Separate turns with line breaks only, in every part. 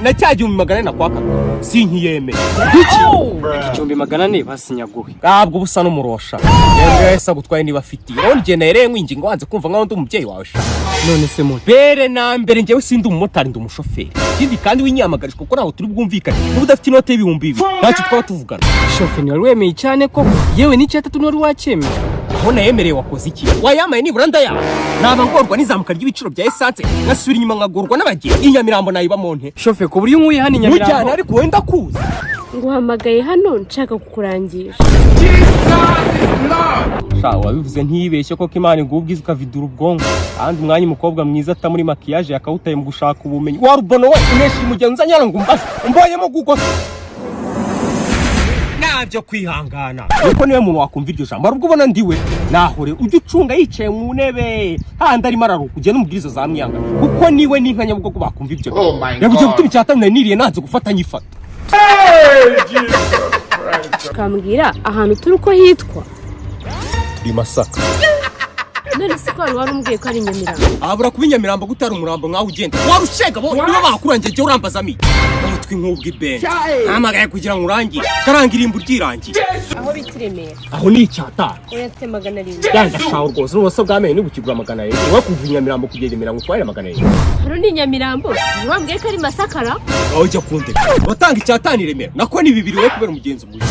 na cyagiye mu magana nakwaka sinkiyeme
igihumbi magana ane basinyaguhe
bwabwo busa n'umurosha yemwe yesa gutwaye niba afite none je nareye nkwinginga wanze kumva nkaho ndi umubyeyi wawe sha
none se mu
bere na mbere ngewe sindi umumotari ndi umushoferi ikindi kandi winyamagarishwa ko naho turi bwumvikane niba udafite inote y'ibihumbi 2 ntacyo twaba tuvugana
shoferi wari wemeye cyane ko yewe n'icyatatu nari wacyemeye
aho nayemereye wakoze iki wayamaye nibura ndaya naba ngorwa n'izamuka ry'ibiciro bya essence ngasubira inyuma nkagorwa n'abagiye inyamirambo nayiba monte
shoferi ko buriyo nkuye hano inyamirambo
mujyana ariko wenda kuza
nguhamagaye hano nshaka kukurangisha
sha wabivuze ntibeshye ko Imana ingubwiza ukavidura ubwonko kandi umwanya umukobwa mwiza atamuri makiyaje yakawutaye mu gushaka ubumenyi warubono we uneshi mugenza nyara ngo mbaze mboyemo gugosa nabyo kwihangana uko niwe muntu wakumva iryo jambo arubwo ubona ndiwe nahore ujye ucunga yicaye mu ntebe handi arimo araruka ugenda umubwiriza za mwiyanga kuko niwe n'inkanya bwo bakumva ibyo yabuze gutuma icyatamwe niriye nanze gufatanya ifata
kambwira ahantu turi uko hitwa
i Masaka
none se ko wari umbwiye ko ari Nyamirambo
abura kuba Nyamirambo gutari umurambo mwaho ugenda warushega bo niba bakurangiye cyo urambaza mi umutwe nk'ubwi ben namagaye kugira ngo urangiye karangira imbu ryirangiye
aho bitiremera
aho ni icyata
uyafite 700
yanda shawo rwose n'ubuso bwamenye n'ubukigura 700 wakuva Nyamirambo kugera Nyamirambo twari 700
hano ni Nyamirambo wambwiye ko ari Masakara
aho ujya kunde watanga icyatani remera nako ni 2 we kubera umugenzi mubi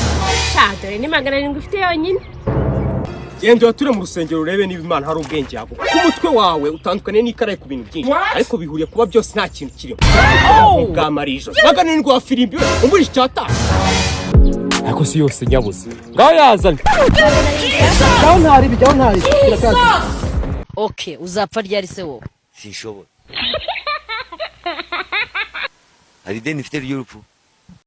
cyadore ni 700 ufite yonyine
gende wature mu rusengero urebe niba Imana hari ubwenge yako umutwe wawe utandukanye n'ikaraye ku bintu byinshi ariko bihuriye kuba byose nta kintu kirimo bwa marijo baganirwa wa filimbi umburi cyata ariko si yose nyabuze ngaho yazanye
Down hari bijyaho ntari kirakazi
Okay uzapfa ryari se wo
sinshobora hari deni mfite ry'urupfu